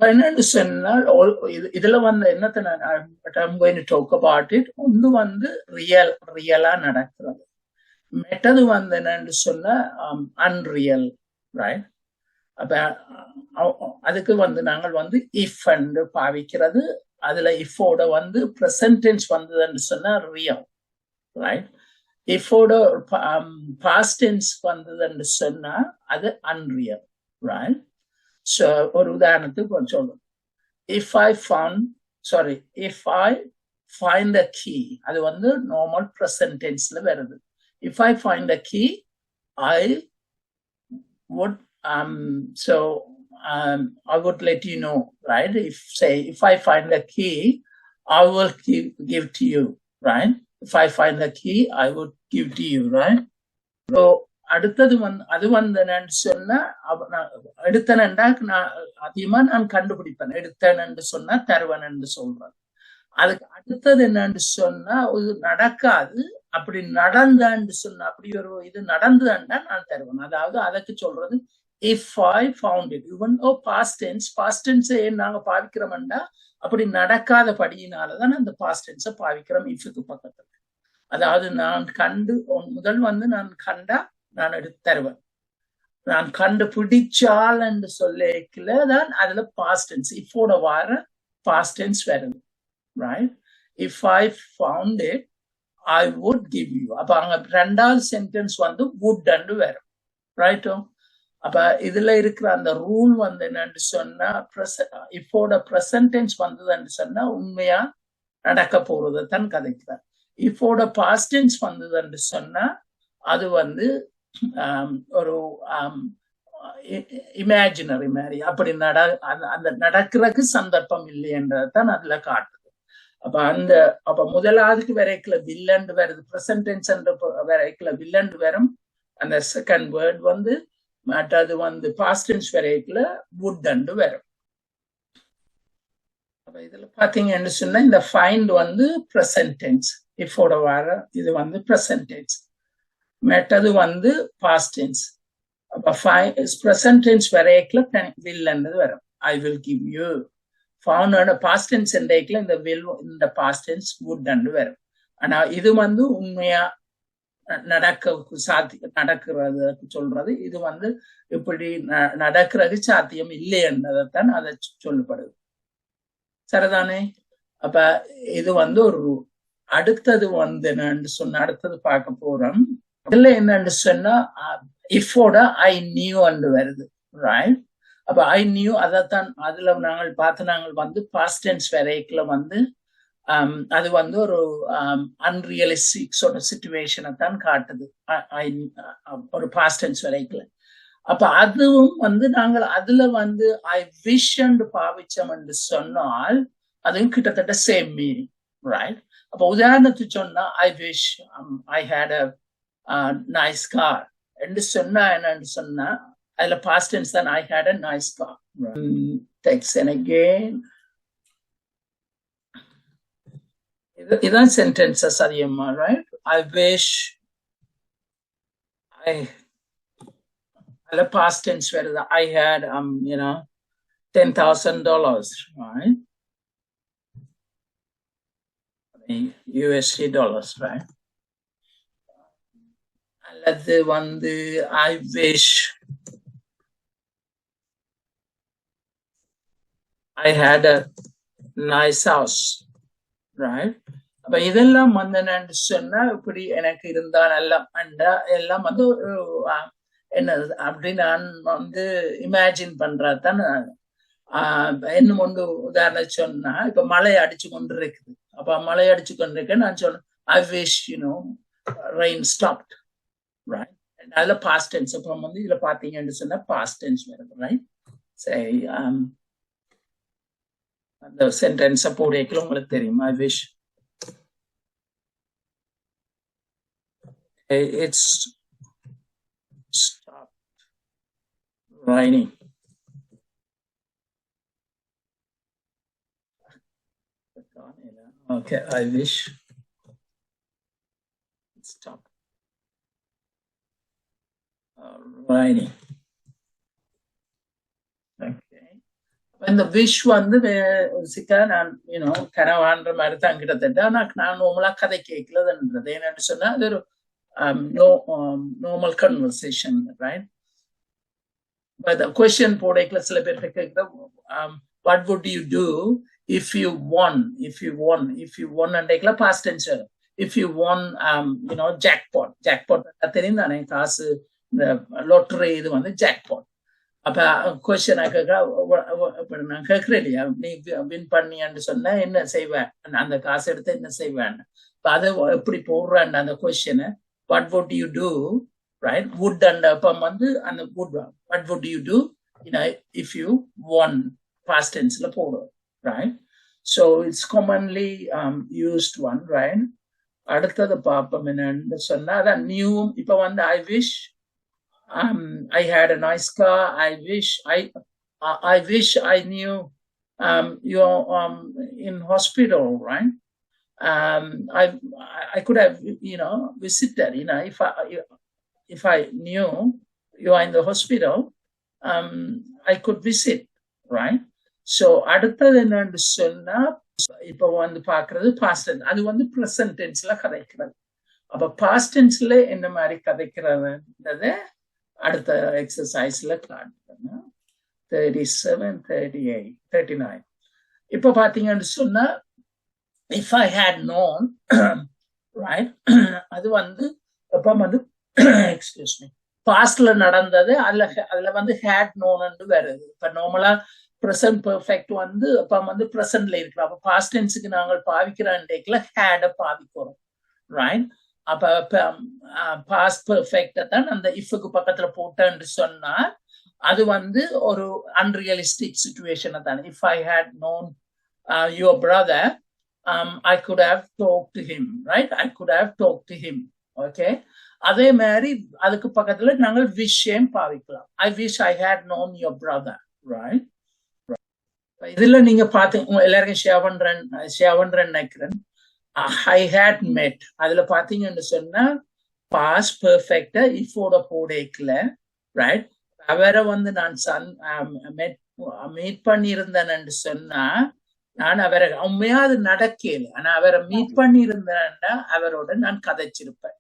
என்னன்னு சொன்னால் இதுல வந்து என்னத்தை I'm going to talk about it. ஒன்று வந்து ரியலா நடக்கிறது. மெட்டது வந்து என்னன்னு சொன்னா அன்ரியல், ரைட்? அப்ப அதுக்கு வந்து நாங்கள் வந்து இஃப் என்று பாவிக்கிறது. அதுல இஃபோட வந்து பிரசன்ட் டென்ஸ் வந்ததுன்னு சொன்னா ரியல், ரைட்? இஃபோட பாஸ்ட் டென்ஸ் வந்ததுன்னு சொன்னா அது அன்ரியல், ரைட்? ஸோ ஒரு உதாரணத்துக்கு சொல்லுவோம். If I find a key, அது வந்து நார்மல் பிரசன்ட் டென்ஸ்ல வருது. If I find a key I would let you know, right? If I find the key, I will give to you, right? If I find the key, I would give to you, right? So அடுத்தது அது என்னன்னு சொன்னா எடுத்தனண்டா அதிகமா நான் கண்டுபிடிப்பேன். எடுத்தனன்னு சொன்னா தருவன் சொல்றேன். அதுக்கு அடுத்தது என்னன்னு சொன்னா இது நடக்காது, அப்படி நடந்தான்னு சொன்னா அப்படி ஒரு இது நடந்ததுன்னா நான் தருவேன். அதாவது அதுக்கு சொல்றது if I found it. even though past tense ஏன் நாங்க பாவிக்கிறோம்னா அப்படி நடக்காத படியினாலதான் அந்த past tense பாவிக்கிறோம் இஃப்க்கு பக்கத்துல. அதாவது நான் கண்டு முதல் வந்து நான் கண்டா நான் எடுத்து தருவேன். நான் கண்டுபிடிச்சால் என்று சொல்லிக்கலதான் அதுல past tense இஃபோட வார past tense வருது, right? If I found it, I would give you. அப்ப அங்க ரெண்டாவது சென்டென்ஸ் வந்து would அண்டு வரும், ரைட்டோ? அப்ப இதுல இருக்கிற அந்த ரூல் வந்து என்னன்னு சொன்னா, இப்போட ப்ரெசன்ட் டென்ஸ் வந்ததுன்னு சொன்னா உண்மையா நடக்க போறதைத்தான் கதைக்கிறார். இப்போட பாஸ்ட் டென்ஸ் வந்ததுன்னு சொன்னா அது வந்து ஒரு இமேஜினரி மாதிரி, அப்படி அந்த நடக்கிறதுக்கு சந்தர்ப்பம் இல்லைன்றதான் அதுல காட்டுது. அப்ப முதலாவதுக்கு வரைக்குல வில்லண்டு வருது, பிரசன்ட் டென்ஸ் என்ற வரைக்குல வில்லண்டு வரும். அந்த செகண்ட் வேர்ட் வந்து மற்றது வந்து பாஸ்ட் டென்ஸ் வரைக்குல would அண்டு வரும். அப்ப இதுல பாத்தீங்கன்னு சொன்னா இந்த ஃபைண்ட் வந்து பிரசன்ட் டென்ஸ், இப்போட வர இது வந்து பிரசன்ட் டென்ஸ், மற்றது வந்து பாஸ்ட் டென்ஸ். அப்ப பிரசன்ட் டென்ஸ் வரைக்குல வில்லண்டு வரும், I will give you. ஃபவுண்ட் பாஸ்ட் டென்ஸ் என்றைக்குல இந்த will இந்த பாஸ்ட் டென்ஸ் would அண்டு வரும். ஆனா இது வந்து உண்மையா நடக்கிறது சொல்றது, இது வந்து இப்படி நடக்கிறது சாத்தியம் இல்லை என்றதைத்தான் அதை சொல்லப்படுது, சரிதானே? அப்ப இது வந்து ஒரு அடுத்தது வந்து என்னன்னு சொன்ன அடுத்தது பார்க்க போறோம். இதுல என்னன்னு சொன்னா இஃபோட I knew அண்டு வருது, ரைட்? அப்ப I knew அதைத்தான் அதுல நாங்கள் பார்த்து நாங்கள் வந்து பாஸ்ட் டென்ஸ் வரைக்குல வந்து அது வந்து ஒரு அன்ரியலிஸ்டிக் சிச்சுவேஷனை தான் காட்டுது ஒரு பாஸ்ட் டென்ஸ் வரைக்குல. அப்ப அதுவும் வந்து நாங்கள் அதுல வந்து I wish அண்டு பாவிச்சோம் என்று சொன்னால் அதுவும் கிட்டத்தட்ட சேம் மீனிங், ரைட்? அப்ப உதாரணத்துக்கு சொன்னா I wish I had a nice car என்று சொன்னா என்னன்னு சொன்னா அதுல பாஸ்ட் டென்ஸ் தான் I had a nice car. Text and again இதான் சென்டென்சஸ் அதிகமா, ரைட்? I wish அதுல பாஸ்ட் டென்ஸ் வருது, I had $10,000, right? USD dollars, right? அல்லது வந்து I wish I had a nice house, right? அப்ப இதெல்லாம் வந்து என்னன்னு சொன்னா இப்படி எனக்கு இருந்தா நல்லா எல்லாம் வந்து என்னது அப்படி நான் வந்து இமேஜின் பண்றதுதான். இன்னும் ஒன்று உதாரணம் சொன்னா இப்ப மழை அடிச்சு கொண்டு இருக்குது, அப்ப மழை அடிச்சு கொண்டு இருக்கேன் நான் சொன்னேன் I wish rain stopped, right? அதுல பாஸ்ட் டென்ஸ். அப்புறம் வந்து இதுல பாத்தீங்கன்னு சொன்னா பாஸ்ட் டென்ஸ் வருது, ரைட்? சரி, அந்த சென்டென்ஸ் போடைக்குள்ள உங்களுக்கு தெரியும் I wish it's stopped raining. Okay, I wish it stopped raining. இந்த விஷ் வந்து சிக்கா நான் கனவான்ற மாதிரி தான் கிட்டத்தட்ட நான் நார்மலா கதை கேட்கலதுன்றது என்னன்னு சொன்னா அது ஒரு normal conversation, right? But the question போடைக்குள்ள சில பேர் கேட்கிற what would you do if you won அன்றைக்குள்ள past tense. if you won jackpot தெரியும் தானே, காசு இந்த லோட்டரி இது வந்து jackpot. அப்ப கொஸ்டின் நான் கேட்கிறேன் இல்லையா, நீ வின் பண்ணியான்னு சொன்ன என்ன செய்வேன், அந்த காசு எடுத்து என்ன செய்வேன், அதை எப்படி போடுறான் அந்த question what would you do, right? would and அப்ப வந்து அந்த would what would you do if you won past tenseல போடுவோம், right? So it's commonly used one, right? அடுத்தது பாப்போம் என்னன்னு சொன்னா அதான் நியூ. இப்ப வந்து I wish I had a nice car. I wish I knew you're in hospital, right? I could have visited. If I knew you are in the hospital, I could visit, right? So அடுத்தது என்னன்னு சொன்னா இப்ப வந்து பாக்குறது past tense. அது வந்து present tenseல கதைக்கிறது. அப்ப past tenseல என்ன மாதிரி கதைக்கிறதுன்றத அடுத்த எக்ஸசைஸ்ல காட்டுறேன். 37, 38, 39. இப்ப பாத்தீங்கன்னு சொன்னா if I had known right? அது வந்து அப்ப வந்து எக்ஸ்கியூஸ் மீ பாஸ்ட்ல நடந்தது அதுல வந்து had known வருது. இப்ப நார்மலா பிரசன்ட் பெர்ஃபெக்ட் வந்து அப்ப வந்து பிரசன்ட்ல இருக்கிறோம். அப்ப பாஸ்ட் டென்ஸுக்கு நாங்கள் பாவிக்கிற டேக்ல had பாவிக்கிறோம், ரைட்? அப்ப பாஸ்ட் பெர்ஃபெக்ட தான் அந்த இஃப்க்கு பக்கத்துல போட்டேன்னு சொன்னா அது வந்து ஒரு அன்ரியலிஸ்டிக் சிச்சுவேஷனை தான். If I had known your brother I could have talked to him, right? I could have talked to him. Okay. அதே மாதிரி அதுக்கு பக்கத்துல நாங்கள் விஷயம் பாவிக்கலாம். I wish I had known your brother, right? இதுல நீங்க பாத்தீங்க எல்லாருக்கும் ஷேர் பண்றேன் நினைக்கிறேன். I had met அதுல பாத்தீங்கன்னு சொன்னா பாஸ்ட் பெர்ஃபெக்டா இஃபோட போடேக்கல, ரைட்? அவரை வந்து நான் மீட் பண்ணி இருந்தேன்னு சொன்னா நான் அவரை உண்மையா அது நடக்கல, ஆனா அவரை மீட் பண்ணி இருந்தேன்னா அவரோட நான் கதைச்சிருப்பேன்.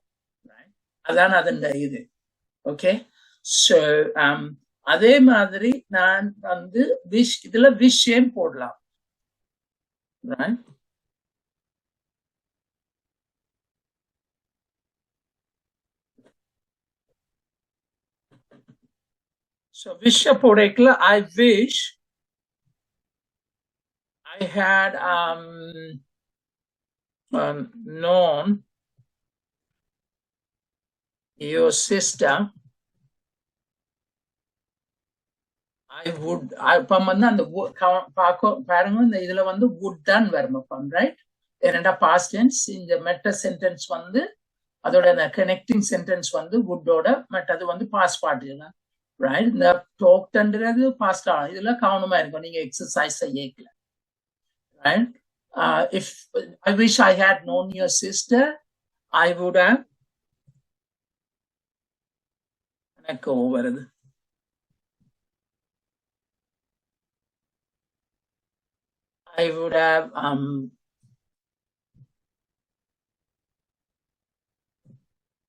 அதான் அதன் இது. ஓகே. சோ அதே மாதிரி நான் வந்து இதுல விஷயம் போடலாம், right? So wish போடேக்கல I wish I had known your sister. I would அப்ப வந்து அந்த பாருங்க இந்த இதுல வந்து would தான் வரணும், ரைட்? ஏன்னா பாஸ்ட் டென்ஸ் இந்த மெட்ட சென்டென்ஸ் வந்து அதோட அந்த கனெக்டிங் சென்டென்ஸ் வந்து would-ஓட மற்றது வந்து பாஸ்ட் பார்ட்டில, ரைட்? இந்த டாக்ன்றது பாஸ்ட் இதுல கவனமா இருக்கும் நீங்க எக்ஸசைஸ் செய்யல, right? If I wish I had known your sister, I would have எனக்கு வருது. I would have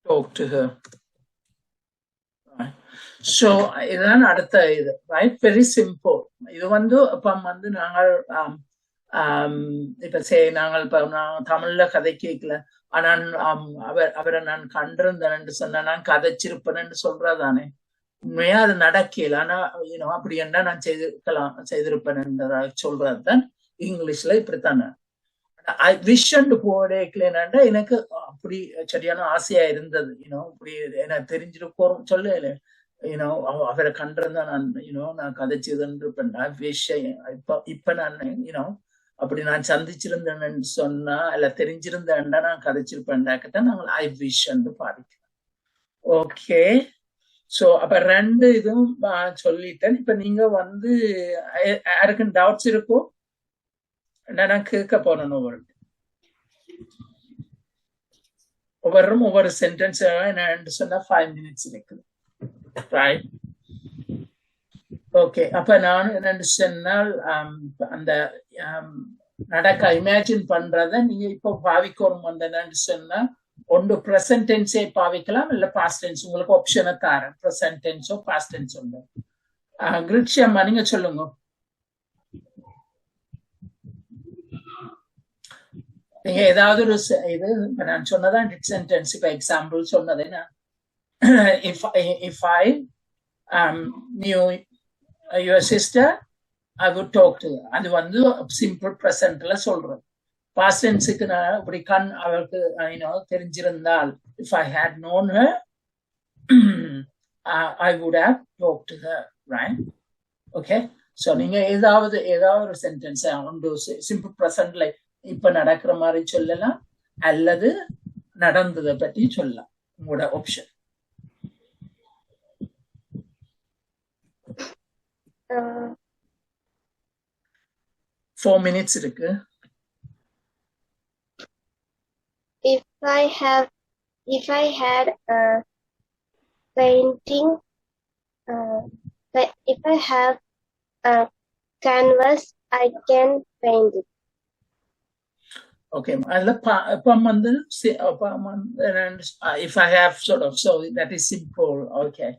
talked to her. Right. So இதுதான் அடுத்த இது, right? Very simple. இது வந்து அப்ப வந்து நாங்கள் இப்ப நாங்கள் இப்ப தமிழ்ல கதை கேட்கல, ஆனா அவரை நான் கண்டிருந்தேன்னு சொன்ன நான் கதைச்சிருப்பேன்னு சொல்றதானே. உண்மையா அது நடக்கல, ஆனா அப்படி என்ன நான் செய்திருப்பேன் சொல்றதுதான் இங்கிலீஷ்ல இப்படித்தானே. ஐ விஷ் போடேக்கலன்னா எனக்கு அப்படி சரியான ஆசையா இருந்தது, இப்படி எனக்கு தெரிஞ்சிருக்கோம் சொல்ல அவரை கண்டிருந்தா நான் கதைச்சதுன்னு இருப்பேன். இப்ப நான் அப்படி நான் சந்திச்சிருந்தேன்னு சொன்னா இல்ல தெரிஞ்சிருந்தேன்டா நான் கதைச்சிருப்பேன்டாக்கிட்ட நாங்கள் ஐ விஷ் பாதிக்கலாம். ஓகே. சோ அப்ப ரெண்டு இதுவும் சொல்லிட்டேன். இப்ப நீங்க வந்து யாருக்கும் டவுட்ஸ் இருக்கும்? நான் கேட்க போறேன் ஒவ்வொரு சென்டென்ஸ் என்ன சொன்னா 5 minutes இருக்குது, ரைட்? ஓகே. அப்ப நான் என்னன்னு சொன்னால் அந்த நடக்க இமேஜின் பண்றத நீங்க இப்போ பாவிக்கணும் என்னன்னு சொன்னா ஒன்று பிரசன்ட் டென்ஸே பாவிக்கலாம், இல்ல பாஸ்ட் டென்ஸ். உங்களுக்கு ஆப்ஷனை தரேன், பிரசன்ட் டென்ஸோ பாஸ்ட் டென்ஸ் உண்டு. கிருஷ்யம்மா நீங்க சொல்லுங்க. நீங்க ஏதாவது ஒரு இது நான் சொன்னதான் சென்டென்ஸ். இப்ப example சொன்னதுன்னா if I knew your sister I would talk to her. அது வந்து சிம்பிள் பிரசன்ட்ல சொல்றேன். பாஸ்ட் டென்ஸுக்கு நான் இப்படி அவருக்கு தெரிஞ்சிருந்தால் if I had known her I would have talked to her, right? Okay. So நீங்க ஏதாவது ஒரு சென்டென்ஸ் உண்டு சிம்பிள் பிரசன்ட்ல இப்ப நடக்கிற மாதிரி சொல்லலாம், அல்லது நடந்ததை பற்றி சொல்லலாம். உங்களோட ஆப்ஷன். 4 minutes இருக்கு. If I had a painting, if I have a canvas, I can paint it. Okay, if I have sort of, so that is simple. Okay,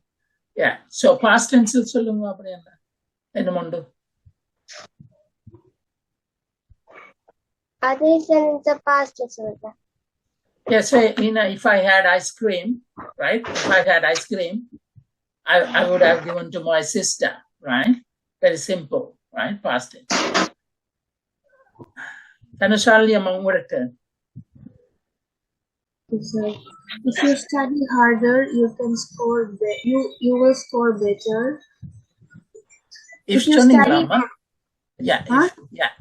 yeah. So past tense சொல்லுங்க. அப்படி என்ன உண்டு? அதே sentence past சொல்லுங்க. Yeah, so if I had ice cream, right? If I had ice cream, I would have given to my sister, right? Very simple, right? Past tense. Tanushalya, your turn. So if you study harder, you can score. You will score better. If you study, yeah, huh? yeah.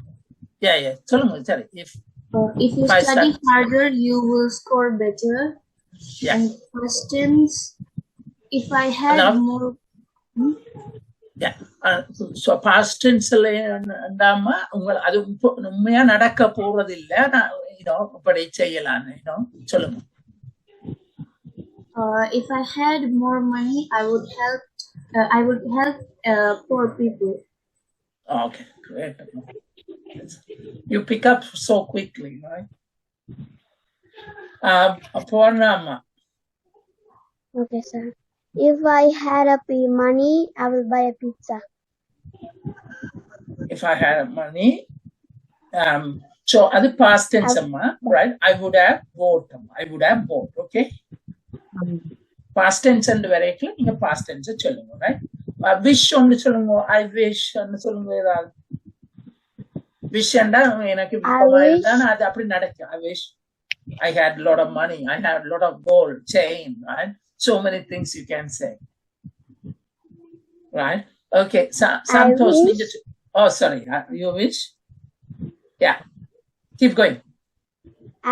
Sorry. If you study harder, you will score better. Yeah. And past tense, if I had more. Yeah. So past tense ndama ungal adu உண்மையா நடக்க போறது இல்ல இப்படி செய்யலாம்னு சொல்லுங்க. If I had more money, I would help poor people. Okay, great. You pick up so quickly, right? Purnama. Okay, sir. If I had money, I will buy a pizza. If I had money, so other past tense, right? I would have bought. Okay. Past tense and variable, நீங்க past tense சொல்லுங்க, right? Wish ஒன்னு சொல்லுங்க. I wish ஒன்னு சொல்லுங்க. ஏதாவது wish என்றா எனக்கு விருப்பமா இருந்தா அது அப்படி நடக்கும். I wish I had a lot of money. I had a lot of gold chain, right? So many things you can say, right? Okay, Santosh. Oh, sorry. You wish? Yeah. Keep going.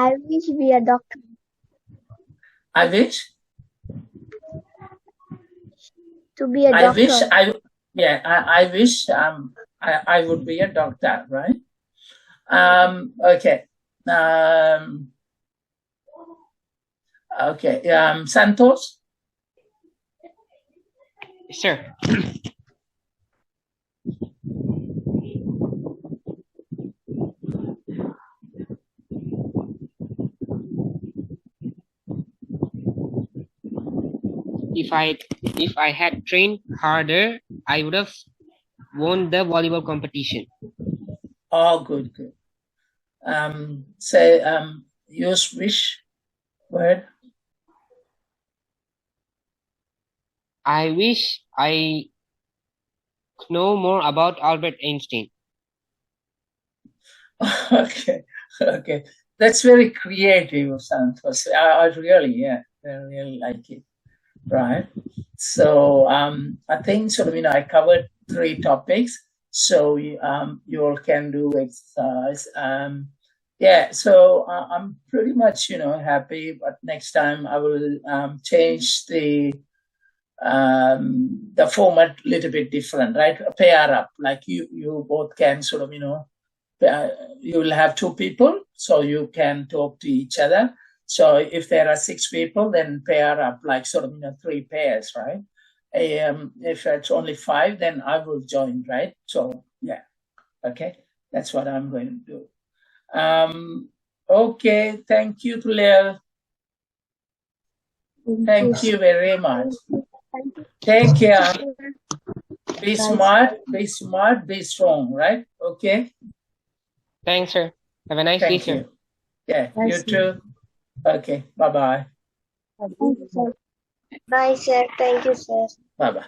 I wish to be a doctor. I wish to be a doctor. I wish I would be a doctor, right? Okay. Okay. Santosh? Sir. If I had trained harder, I would have won the volleyball competition. Oh, good. Say use wish word. I wish I know more about Albert Einstein. Okay. That's very creative, Santosh. I really like it. Right. So I think I covered 3 topics. So you all can do exercise. So I'm pretty much happy. But next time I will change the format a little bit different, right? Pair up, like you both can you will have 2 people, so you can talk to each other. So if there are 6 people, then pair up like 3 pairs, right? If it's only 5, then I will join, right? So yeah, okay, that's what I'm going to do. Okay, thank you, Tulel. Thank you very much. Take care. Be smart, be strong, right? Okay. Thanks, sir. Have a nice day, sir. Yeah, you too. Okay, bye-bye. Bye, sir. Thank you, sir. Bye-bye.